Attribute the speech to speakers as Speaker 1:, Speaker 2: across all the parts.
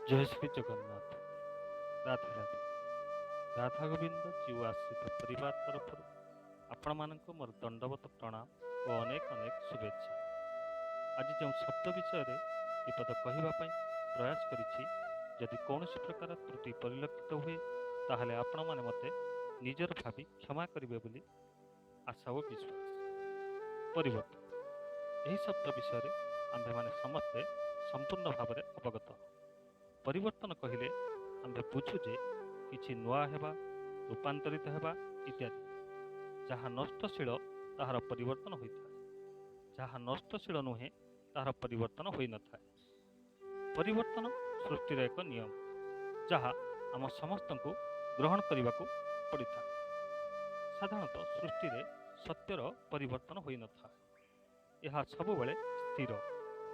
Speaker 1: ଜୟ ଶ୍ରୀ ଜଗନ୍ନାଥ। ରାଧେ ରାଧେ। ରାଧା ଗୋବିନ୍ଦ ଜୀଉ ଆଶ୍ରିତ ପରିବାର ତରଫରୁ ଆପଣମାନଙ୍କୁ ମୋର ଦଣ୍ଡବତ ପ୍ରଣାମ ଓ ଅନେକ ଅନେକ ଶୁଭେଚ୍ଛା। ଆଜି ଯେଉଁ ଶବ୍ଦ ବିଷୟରେ ବିପଦ କହିବା ପାଇଁ ପ୍ରୟାସ କରିଛି, ଯଦି କୌଣସି ପ୍ରକାର ତ୍ରୁଟି ପରିଲକ୍ଷିତ ହୁଏ ତାହେଲେ ଆପଣମାନେ ମୋତେ ନିଜର ଭାବି କ୍ଷମା କରିବେ ବୋଲି ଆଶା ଓ ବିଶ୍ୱାସ। ପରିବର୍ତ୍ତନ, ଏହି ଶବ୍ଦ ବିଷୟରେ ଆମ୍ଭେମାନେ ସମସ୍ତେ ସମ୍ପୂର୍ଣ୍ଣ ଭାବରେ ଅବଗତ। ପରିବର୍ତ୍ତନ କହିଲେ ଆମ୍ଭେ ବୁଝୁ ଯେ କିଛି ନୂଆ ହେବା, ରୂପାନ୍ତରିତ ହେବା ଇତ୍ୟାଦି। ଯାହା ନଷ୍ଟଶୀଳ ତାହାର ପରିବର୍ତ୍ତନ ହୋଇଥାଏ, ଯାହା ନଷ୍ଟଶୀଳ ନୁହେଁ ତାହାର ପରିବର୍ତ୍ତନ ହୋଇନଥାଏ। ପରିବର୍ତ୍ତନ ସୃଷ୍ଟିର ଏକ ନିୟମ, ଯାହା ଆମ ସମସ୍ତଙ୍କୁ ଗ୍ରହଣ କରିବାକୁ ପଡ଼ିଥାଏ। ସାଧାରଣତଃ ସୃଷ୍ଟିରେ ସତ୍ୟର ପରିବର୍ତ୍ତନ ହୋଇନଥାଏ, ଏହା ସବୁବେଳେ ସ୍ଥିର,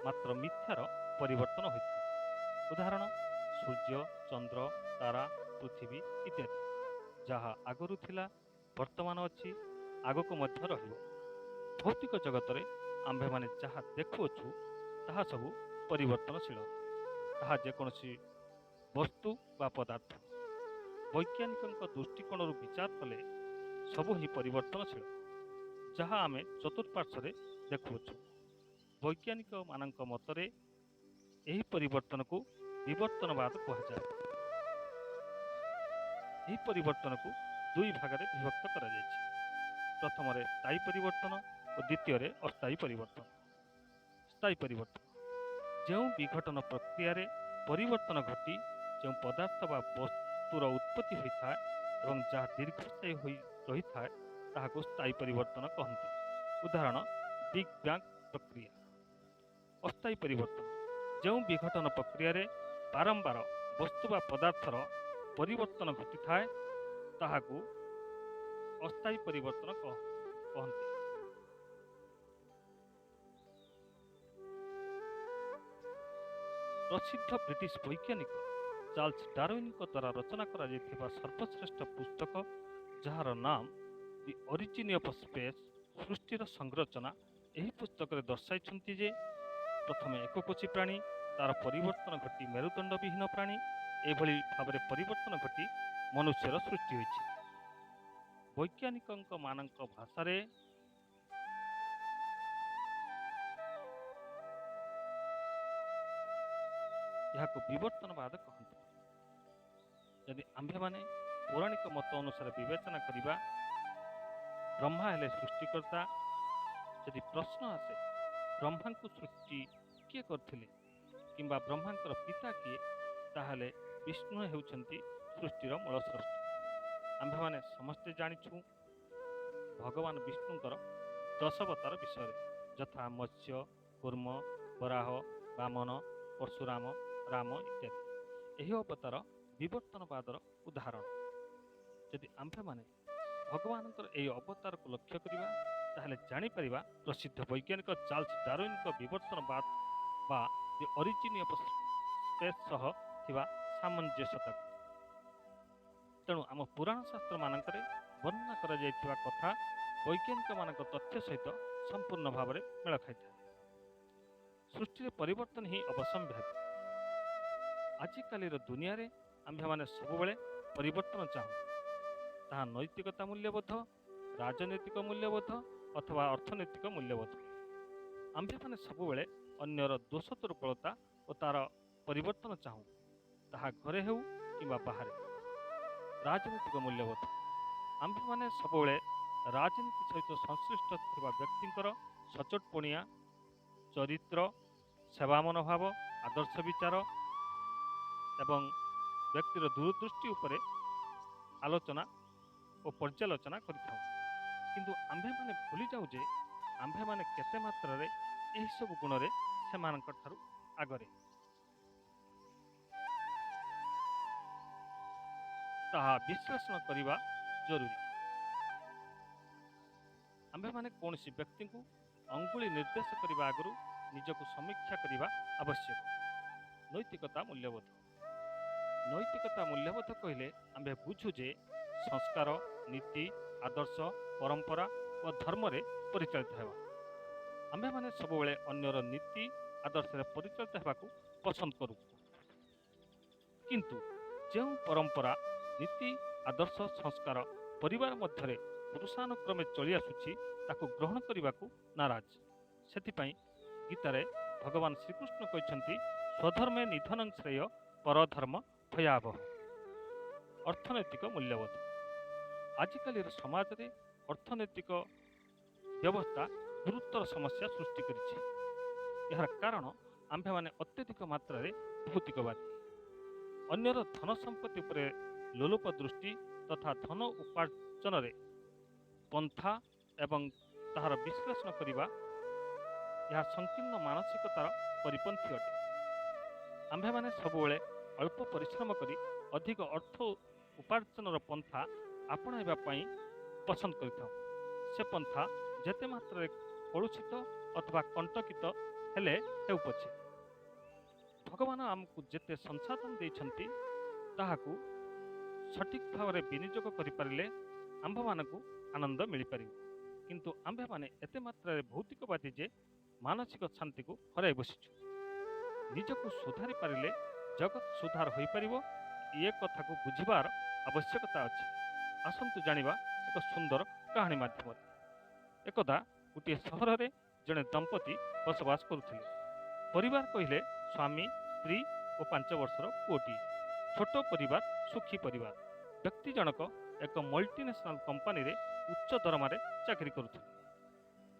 Speaker 1: ମାତ୍ର ମିଥ୍ୟାର ପରିବର୍ତ୍ତନ ହୋଇଥାଏ। ଉଦାହରଣ, ସୂର୍ଯ୍ୟ, ଚନ୍ଦ୍ର, ତାରା, ପୃଥିବୀ ଇତ୍ୟାଦି। ଯାହା ଆଗରୁ ଥିଲା, ବର୍ତ୍ତମାନ ଅଛି, ଆଗକୁ ମଧ୍ୟ ରହିବ। ଭୌତିକ ଜଗତରେ ଆମ୍ଭେମାନେ ଯାହା ଦେଖୁଅଛୁ ତାହା ସବୁ ପରିବର୍ତ୍ତନଶୀଳ, ତାହା ଯେକୌଣସି ବସ୍ତୁ ବା ପଦାର୍ଥ। ବୈଜ୍ଞାନିକଙ୍କ ଦୃଷ୍ଟିକୋଣରୁ ବିଚାର କଲେ ସବୁ ହିଁ ପରିବର୍ତ୍ତନଶୀଳ, ଯାହା ଆମେ ଚତୁଃପାର୍ଶ୍ୱରେ ଦେଖୁଅଛୁ। ବୈଜ୍ଞାନିକମାନଙ୍କ ମତରେ ଏହି ପରିବର୍ତ୍ତନକୁ ବିବର୍ତ୍ତନବାଦ କୁହାଯାଏ। ଏହି ପରିବର୍ତ୍ତନକୁ ଦୁଇ ଭାଗରେ ବିଭକ୍ତ କରାଯାଇଛି। ପ୍ରଥମରେ ସ୍ଥାୟୀ ପରିବର୍ତ୍ତନ ଓ ଦ୍ୱିତୀୟରେ ଅସ୍ଥାୟୀ ପରିବର୍ତ୍ତନ। ସ୍ଥାୟୀ ପରିବର୍ତ୍ତନ, ଯେଉଁ ବିଘଟନ ପ୍ରକ୍ରିୟାରେ ପରିବର୍ତ୍ତନ ଘଟି ଯେଉଁ ପଦାର୍ଥ ବା ବସ୍ତୁର ଉତ୍ପତ୍ତି ହୋଇଥାଏ ଏବଂ ଯାହା ଦୀର୍ଘସ୍ଥାୟୀ ହୋଇ ରହିଥାଏ ତାହାକୁ ସ୍ଥାୟୀ ପରିବର୍ତ୍ତନ କହନ୍ତି। ଉଦାହରଣ, ବିଗ୍ ବ୍ୟାଙ୍ଗ ପ୍ରକ୍ରିୟା। ଅସ୍ଥାୟୀ ପରିବର୍ତ୍ତନ, ଯେଉଁ ବିଘଟନ ପ୍ରକ୍ରିୟାରେ ବାରମ୍ବାର ବସ୍ତୁ ବା ପଦାର୍ଥର ପରିବର୍ତ୍ତନ ଘଟିଥାଏ ତାହାକୁ ଅସ୍ଥାୟୀ ପରିବର୍ତ୍ତନ କହନ୍ତି। ପ୍ରସିଦ୍ଧ ବ୍ରିଟିଶ ବୈଜ୍ଞାନିକ ଚାର୍ଲସ ଡାରୱିନଙ୍କ ଦ୍ୱାରା ରଚନା କରାଯାଇଥିବା ସର୍ବଶ୍ରେଷ୍ଠ ପୁସ୍ତକ, ଯାହାର ନାମ ଦି ଅରିଜିନ୍ ଅଫ୍ ସ୍ପେସ୍, ସୃଷ୍ଟିର ସଂରଚନା, ଏହି ପୁସ୍ତକରେ ଦର୍ଶାଇଛନ୍ତି ଯେ ପ୍ରଥମେ ଏକକୋଷୀ ପ୍ରାଣୀ, ତାର ପରିବର୍ତ୍ତନ ଘଟି ମେରୁଦଣ୍ଡବିହୀନ ପ୍ରାଣୀ, ଏଭଳି ଭାବରେ ପରିବର୍ତ୍ତନ ଘଟି ମନୁଷ୍ୟର ସୃଷ୍ଟି ହୋଇଛି। ବୈଜ୍ଞାନିକଙ୍କ ମାନଙ୍କ ଭାଷାରେ ଏହାକୁ ବିବର୍ତ୍ତନବାଦ କହନ୍ତି। ଯଦି ଆମ୍ଭେମାନେ ପୌରାଣିକ ମତ ଅନୁସାରେ ବିବେଚନା କରିବା, ବ୍ରହ୍ମା ହେଲେ ସୃଷ୍ଟିକର୍ତ୍ତା। ଯଦି ପ୍ରଶ୍ନ ଆସେ ବ୍ରହ୍ମାଙ୍କୁ ସୃଷ୍ଟି କିଏ କରିଥିଲେ କିମ୍ବା ବ୍ରହ୍ମାଙ୍କର ପିତା କିଏ, ତାହେଲେ ବିଷ୍ଣୁ ହେଉଛନ୍ତି ସୃଷ୍ଟିର ମୂଳ ସ୍ରଷ୍ଟା। ଆମ୍ଭେମାନେ ସମସ୍ତେ ଜାଣିଛୁ ଭଗବାନ ବିଷ୍ଣୁଙ୍କର 10 ଅବତାର ବିଷୟରେ, ଯଥା ମତ୍ସ୍ୟ, କୁର୍ମ, ବରାହ, ବାମନ, ପରଶୁରାମ, ରାମ ଇତ୍ୟାଦି। ଏହି ଅବତାର ବିବର୍ତ୍ତନବାଦର ଉଦାହରଣ। ଯଦି ଆମ୍ଭେମାନେ ଭଗବାନଙ୍କର ଏହି ଅବତାରକୁ ଲକ୍ଷ୍ୟ କରିବା ତାହେଲେ ଜାଣିପାରିବା ପ୍ରସିଦ୍ଧ ବୈଜ୍ଞାନିକ ଚାର୍ଲସ ଡାରୱିନଙ୍କ ବିବର୍ତ୍ତନବାଦ ବା ଦି ଅରିଜିନ୍ ଅଫ୍ ସ୍ପେସ୍ ସହ ଥିବା ସାମଞ୍ଜସ୍ୟତାକୁ। ତେଣୁ ଆମ ପୁରାଣ ଶାସ୍ତ୍ର ମାନଙ୍କରେ ବର୍ଣ୍ଣନା କରାଯାଇଥିବା କଥା ବୈଜ୍ଞାନିକମାନଙ୍କ ତଥ୍ୟ ସହିତ ସମ୍ପୂର୍ଣ୍ଣ ଭାବରେ ମେଳ ଖାଇଥାଏ। ସୃଷ୍ଟିରେ ପରିବର୍ତ୍ତନ ହିଁ ଅବଶ୍ୟମ୍ଭାବୀ। ଆଜିକାଲିର ଦୁନିଆରେ ଆମ୍ଭେମାନେ ସବୁବେଳେ ପରିବର୍ତ୍ତନ ଚାହୁଁ, ତାହା ନୈତିକତା ମୂଲ୍ୟବୋଧ, ରାଜନୈତିକ ମୂଲ୍ୟବୋଧ ଅଥବା ଅର୍ଥନୈତିକ ମୂଲ୍ୟବୋଧ। ଆମ୍ଭେମାନେ ସବୁବେଳେ ଅନ୍ୟର ଦୋଷ ଦୁର୍ବଳତା ଓ ତାର ପରିବର୍ତ୍ତନ ଚାହୁଁ, ତାହା ଘରେ ହେଉ କିମ୍ବା ବାହାରେ। ରାଜନୈତିକ ମୂଲ୍ୟବୋଧ, ଆମ୍ଭେମାନେ ସବୁବେଳେ ରାଜନୀତି ସହିତ ସଂଶ୍ଳିଷ୍ଟ ଥିବା ବ୍ୟକ୍ତିଙ୍କର ସଚୋଟପଣିଆ, ଚରିତ୍ର, ସେବା ମନୋଭାବ, ଆଦର୍ଶ ବିଚାର ଏବଂ ବ୍ୟକ୍ତିର ଦୂରଦୃଷ୍ଟି ଉପରେ ଆଲୋଚନା ଓ ପର୍ଯ୍ୟାଲୋଚନା କରିଥାଉ। କିନ୍ତୁ ଆମ୍ଭେମାନେ ଭୁଲି ଯାଉ ଯେ ଆମ୍ଭେମାନେ କେତେ ମାତ୍ରାରେ ଏହିସବୁ ଗୁଣରେ ସେମାନଙ୍କ ଠାରୁ ଆଗରେ। ତାହା ବିଶ୍ଳେଷଣ କରିବା ଜରୁରୀ। ଆମ୍ଭେମାନେ କୌଣସି ବ୍ୟକ୍ତିଙ୍କୁ ଅଙ୍ଗୁଳି ନିର୍ଦ୍ଦେଶ କରିବା ଆଗରୁ ନିଜକୁ ସମୀକ୍ଷା କରିବା ଆବଶ୍ୟକ। ନୈତିକତା ମୂଲ୍ୟବୋଧ। ନୈତିକତା ମୂଲ୍ୟବୋଧ କହିଲେ ଆମ୍ଭେ ବୁଝୁ ଯେ ସଂସ୍କାର, ନୀତି, ଆଦର୍ଶ, ପରମ୍ପରା ଓ ଧର୍ମରେ ପରିଚାଳିତ ହେବା। ଆମ୍ଭେମାନେ ସବୁବେଳେ ଅନ୍ୟର ନୀତି ଆଦର୍ଶରେ ପରିଚାଳିତ ହେବାକୁ ପସନ୍ଦ କରୁ। କିନ୍ତୁ ଯେଉଁ ପରମ୍ପରା ନୀତି ଆଦର୍ଶ ସଂସ୍କାର ପରିବାର ମଧ୍ୟରେ ପୁରୁଷାନୁକ୍ରମେ ଚଳି ଆସୁଛି ତାକୁ ଗ୍ରହଣ କରିବାକୁ ନାରାଜ। ସେଥିପାଇଁ ଗୀତାରେ ଭଗବାନ ଶ୍ରୀକୃଷ୍ଣ କହିଛନ୍ତି ସ୍ୱଧର୍ମେ ନିଧନଂ ଶ୍ରେୟ ପରଧର୍ମ ଭୟାବହ। ଅର୍ଥନୈତିକ ମୂଲ୍ୟବୋଧ। ଆଜିକାଲିର ସମାଜରେ ଅର୍ଥନୈତିକ ବ୍ୟବସ୍ଥା ଗୁରୁତର ସମସ୍ୟା ସୃଷ୍ଟି କରିଛି। ଏହାର କାରଣ ଆମ୍ଭେମାନେ ଅତ୍ୟଧିକ ମାତ୍ରାରେ ଭୌତିକବାଦୀ, ଅନ୍ୟର ଧନ ସମ୍ପତ୍ତି ଉପରେ ଲୋଲୁପ ଦୃଷ୍ଟି ତଥା ଧନ ଉପାର୍ଜନରେ ପନ୍ଥା ଏବଂ ତାହାର ବିଶ୍ଳେଷଣ କରିବା ଏହା ସଂକୀର୍ଣ୍ଣ ମାନସିକତାର ପରିପନ୍ଥୀ ଅଟେ। ଆମ୍ଭେମାନେ ସବୁବେଳେ ଅଳ୍ପ ପରିଶ୍ରମ କରି ଅଧିକ ଅର୍ଥ ଉପାର୍ଜନର ପନ୍ଥା ଆପଣାଇବା ପାଇଁ ପସନ୍ଦ କରିଥାଉ। ସେ ପନ୍ଥା ଯେତେ ମାତ୍ରାରେ କଳୁଷିତ ଅଥବା କଣ୍ଟକିତ ହେଲେ ହେଉ ପଛେ, ଭଗବାନ ଆମକୁ ଯେତେ ସଂସାଧନ ଦେଇଛନ୍ତି ତାହାକୁ ସଠିକ୍ ଭାବରେ ବିନିଯୋଗ କରିପାରିଲେ ଆମ୍ଭମାନଙ୍କୁ ଆନନ୍ଦ ମିଳିପାରିବ। କିନ୍ତୁ ଆମ୍ଭେମାନେ ଏତେ ମାତ୍ରାରେ ଭୌତିକବାଦୀ ଯେ ମାନସିକ ଶାନ୍ତିକୁ ହରାଇ ବସିଛୁ। ନିଜକୁ ସୁଧାରି ପାରିଲେ ଜଗତ ସୁଧାର ହୋଇପାରିବ, ଏ କଥାକୁ ବୁଝିବାର ଆବଶ୍ୟକତା ଅଛି। ଆସନ୍ତୁ ଜାଣିବା ଏକ ସୁନ୍ଦର କାହାଣୀ ମାଧ୍ୟମରେ। ଏକଦା ଗୋଟିଏ ସହରରେ ଜଣେ ଦମ୍ପତି ବସବାସ କରୁଥିଲେ। ପରିବାର କହିଲେ ସ୍ୱାମୀ, ସ୍ତ୍ରୀ ଓ 5 ବର୍ଷର ପୁଅଟିଏ। ଛୋଟ ପରିବାର, ସୁଖୀ ପରିବାର। ବ୍ୟକ୍ତି ଜଣକ ଏକ ମଲ୍ଟିନେସନାଲ କମ୍ପାନୀରେ ଉଚ୍ଚ ଦରମାରେ ଚାକିରି କରୁଥିଲେ।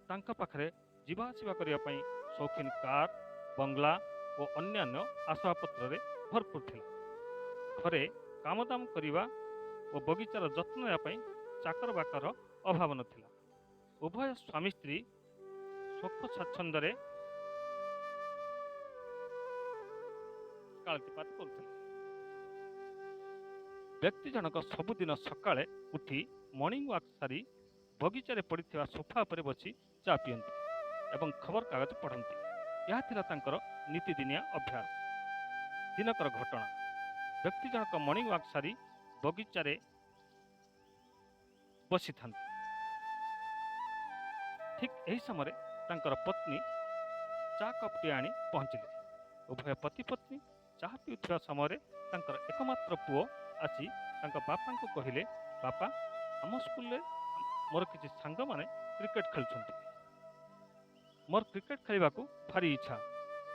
Speaker 1: ତାଙ୍କ ପାଖରେ ଯିବା ଆସିବା କରିବା ପାଇଁ ସୌଖିନ କାର୍, ବଙ୍ଗଲା ଓ ଅନ୍ୟାନ୍ୟ ଆସବାବପତ୍ରରେ ଭରପୁର ଥିଲା। ଘରେ କାମଦାମ କରିବା ଓ ବଗିଚାର ଯତ୍ନ ନେବା ପାଇଁ ଚାକର ବାକର ଅଭାବ ନଥିଲା। ଉଭୟ ସ୍ୱାମୀ ସ୍ତ୍ରୀ ସୁଖ ସ୍ୱାଚ୍ଛନ୍ଦ୍ୟରେ କାଳତିପାତ କରୁଥିଲେ। ବ୍ୟକ୍ତି ଜଣକ ସବୁଦିନ ସକାଳେ ଉଠି ମର୍ଣ୍ଣିଂ ୱାକ୍ ସାରି ବଗିଚାରେ ପଡ଼ିଥିବା ସୋଫା ଉପରେ ବସି ଚା ପିଅନ୍ତି ଏବଂ ଖବରକାଗଜ ପଢ଼ନ୍ତି। ଏହା ଥିଲା ତାଙ୍କର ନୀତିଦିନିଆ ଅଭ୍ୟାସ। ଦିନକର ଘଟଣା। ବ୍ୟକ୍ତି ଜଣକ ମର୍ଣ୍ଣିଂ ୱାକ୍ ସାରି ବଗିଚାରେ ବସିଥାନ୍ତି। ଠିକ୍ ଏହି ସମୟରେ ତାଙ୍କର ପତ୍ନୀ ଚା କପ୍ଟିଏ ଆଣି ପହଞ୍ଚିଲେ। ଉଭୟ ପତି ପତ୍ନୀ ଚାହା ପିଉଥିବା ସମୟରେ ତାଙ୍କର ଏକମାତ୍ର ପୁଅ ଆସି ତାଙ୍କ ବାପାଙ୍କୁ କହିଲେ, ବାପା, ଆମ ସ୍କୁଲରେ ମୋର କିଛି ସାଙ୍ଗମାନେ କ୍ରିକେଟ ଖେଳୁଛନ୍ତି। ମୋର କ୍ରିକେଟ ଖେଳିବାକୁ ଭାରି ଇଚ୍ଛା।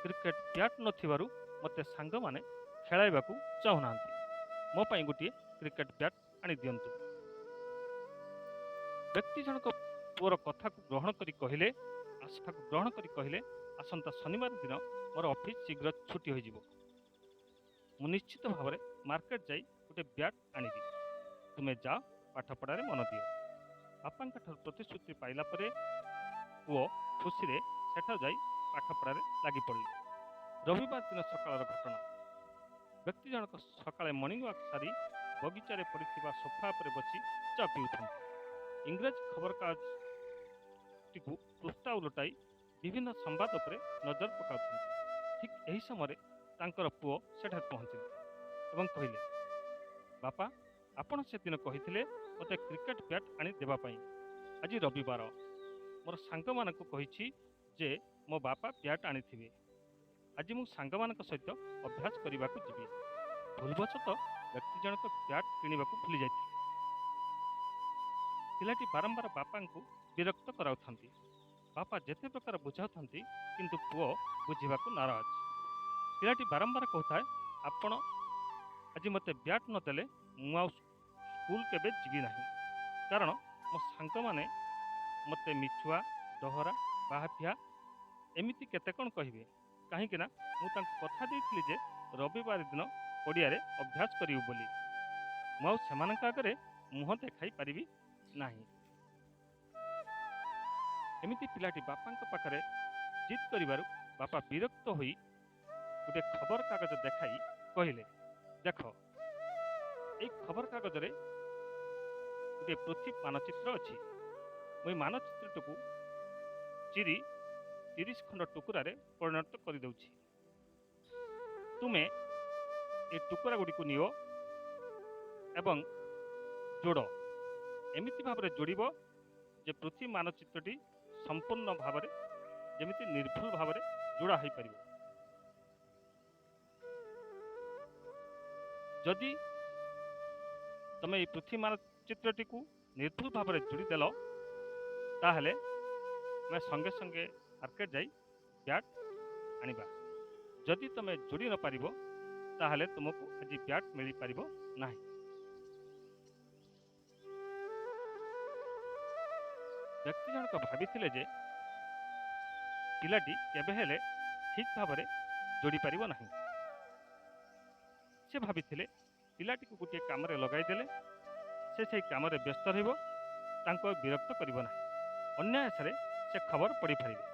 Speaker 1: କ୍ରିକେଟ ବ୍ୟାଟ୍ ନଥିବାରୁ ମୋତେ ସାଙ୍ଗମାନେ ଖେଳାଇବାକୁ ଚାହୁଁନାହାନ୍ତି। ମୋ ପାଇଁ ଗୋଟିଏ କ୍ରିକେଟ ବ୍ୟାଟ୍ ଆଣିଦିଅନ୍ତୁ। ବ୍ୟକ୍ତି ଜଣକ ପୁଅର କଥାକୁ ଗ୍ରହଣ କରି କହିଲେ, ଆସନ୍ତା ଶନିବାର ଦିନ ମୋର ଅଫିସ୍ ଶୀଘ୍ର ଛୁଟି ହୋଇଯିବ। ମୁଁ ନିଶ୍ଚିତ ଭାବରେ ମାର୍କେଟ ଯାଇ ଗୋଟେ ବ୍ୟାଟ୍ ଆଣିବି। ତୁମେ ଯାଅ, ପାଠପଢ଼ାରେ ମନ ଦିଅ। ବାପାଙ୍କ ଠାରୁ ପ୍ରତିଶ୍ରୁତି ପାଇଲା ପରେ ପୁଅ ଖୁସିରେ ସେଠାରୁ ଯାଇ ପାଠପଢ଼ାରେ ଲାଗି ପଡ଼ିଲେ। ରବିବାର ଦିନ ସକାଳର ଘଟଣା। ବ୍ୟକ୍ତି ଜଣକ ସକାଳେ ମର୍ଣ୍ଣିଂ ୱାକ୍ ସାରି ବଗିଚାରେ ପଡ଼ିଥିବା ସୋଫା ଉପରେ ବସି ଚା ପିଉଥାନ୍ତି। ଇଂରାଜୀ ଖବରକାଗଜଟିକୁ ପୃଷ୍ଠା ଉଲଟାଇ ବିଭିନ୍ନ ସମ୍ବାଦ ଉପରେ ନଜର ପକାଉଥାନ୍ତି। ଠିକ୍ ଏହି ସମୟରେ ତାଙ୍କର ପୁଅ ସେଠାରେ ପହଞ୍ଚିଲେ ଏବଂ କହିଲେ, ବାପା, ଆପଣ ସେଦିନ କହିଥିଲେ ମୋତେ କ୍ରିକେଟ ବ୍ୟାଟ୍ ଆଣି ଦେବା ପାଇଁ। ଆଜି ରବିବାର, ମୋର ସାଙ୍ଗମାନଙ୍କୁ କହିଛି ଯେ ମୋ ବାପା ବ୍ୟାଟ୍ ଆଣିଥିବେ। ଆଜି ମୁଁ ସାଙ୍ଗମାନଙ୍କ ସହିତ ଅଭ୍ୟାସ କରିବାକୁ ଯିବି। ଭୁଲବଶତଃ ବ୍ୟକ୍ତି ଜଣକ ବ୍ୟାଟ୍ କିଣିବାକୁ ଭୁଲି ଯାଇଥିଲେ। ପିଲାଟି ବାରମ୍ବାର ବାପାଙ୍କୁ ବିରକ୍ତ କରାଉଥାନ୍ତି। ବାପା ଯେତେ ପ୍ରକାର ବୁଝାଉଥାନ୍ତି କିନ୍ତୁ ପୁଅ ବୁଝିବାକୁ ନାରାଜ। ପିଲାଟି ବାରମ୍ବାର କହୁଥାଏ, ଆପଣ ଆଜି ମୋତେ ବ୍ୟାଟ୍ ନଦେଲେ ମୁଁ ଆଉ ସ୍କୁଲ କେବେ ଯିବି ନାହିଁ। କାରଣ ମୋ ସାଙ୍ଗମାନେ ମୋତେ ମିଛୁଆ, ଡହରା, ବାହାପିଆ ଏମିତି କେତେ କ'ଣ କହିବେ। କାହିଁକିନା ମୁଁ ତାଙ୍କୁ କଥା ଦେଇଥିଲି ଯେ ରବିବାର ଦିନ ପଡ଼ିଆରେ ଅଭ୍ୟାସ କରିବୁ ବୋଲି। ମୁଁ ଆଉ ସେମାନଙ୍କ ଆଗରେ ମୁହଁ ଦେଖାଇ ପାରିବି ନାହିଁ। ଏମିତି ପିଲାଟି ବାପାଙ୍କ ପାଖରେ ଜିଦ୍ କରିବାରୁ ବାପା ବିରକ୍ତ ହୋଇ ଗୋଟିଏ ଖବରକାଗଜ ଦେଖାଇ କହିଲେ, ଦେଖ, ଏଇ ଖବରକାଗଜରେ ଗୋଟିଏ ପୃଥିବୀ ମାନଚିତ୍ର ଅଛି। ମୁଁ ଏହି ମାନଚିତ୍ରଟିକୁ ଚିରି 30 ଖଣ୍ଡ ଟୁକୁରାରେ ପରିଣତ କରିଦେଉଛି। ତୁମେ এই ଟୁକୁରା ଗୁଡ଼ିକୁ ନିଅ ଏବଂ ଯୋଡ଼। ଏମିତି ଭାବରେ ଯୋଡ଼ିବ ଯେ ପୃଥିବୀ ମାନଚିତ୍ରଟି ସମ୍ପୂର୍ଣ୍ଣ ଭାବରେ ଯେମିତି ନିର୍ଭୁଲ ଭାବରେ ଯୋଡ଼ା ହୋଇପାରିବ। जदि तमे ये पृथ्वी मानचित्रटी को निर्भुल भाव में जोड़ीदेल ताहले मैं संगे संगे मार्केट जाई ब्याट आनिबा। जदि तमे जोड़ी न पारिबो ताहले तुमको आज ब्याट मिल पारिबो नाही। व्यक्ति जनक भाविथिले जे पिलाटी केबे हेले ठीक भाव में जोड़ी पारिबो नाही। से भाविथिले पिलाटी को गोटे काम लगाई देले से सेही काम व्यस्त रहिबो, तांको विरक्त करिबो नाही, अन्यायसरे से खबर पढ़ी पारिबे।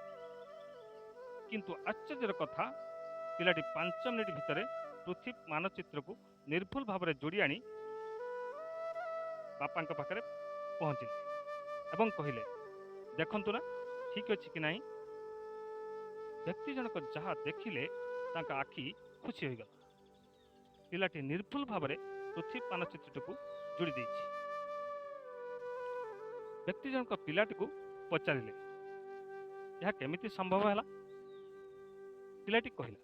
Speaker 1: किंतु आश्चर्यर कथा पिलाटी 5 मिनिट भितर पृथ्वी मानचित्र को निर्भुल भाव में जोड़ी आनी बापा पाखरे पहुँचिले एवं कहले देखंतु ना ठीक अछि कि नाही। व्यक्ति जनक जहाँ देखिले तांका आखि खुशी हो गला। पिलाटी निर्भुल भाव में पृथ्वी मानचित्र को जोड़ी देछि। व्यक्ति जनक पिलाटी को पचारिले यह केमिति संभव है। पिलाटी कहला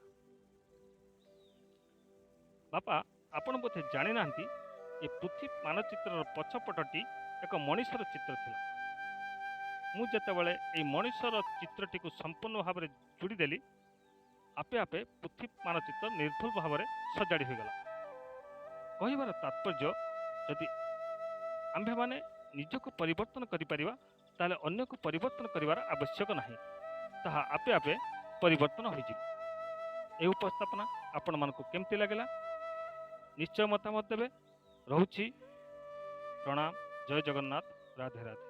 Speaker 1: बापा आपण बोधे जानी नांती ये पृथ्वी मानचित्र पछपटटी एक मनीषर चित्र थिला। मु जेतेबेले ए मनीषर चित्रटी को संपूर्ण भाव में जोड़ीदेली आपे आपे पृथ्वी मानचित्र निर्भुल भाव में सजाड़ी हो गला। कहबार तात्पर्य यदि आम्भे माने निजको परिवर्तन करिपारिबा ताले अन्य को परिवर्तन करिवार आवश्यक नाही, ताहा आपे आपे परिवर्तन हो जिवो। ए उपस्थापना आपण मानको केमती लागला निश्चय मतामत देबे। रहुछि प्रणाम। जय जगन्नाथ। राधे राधे।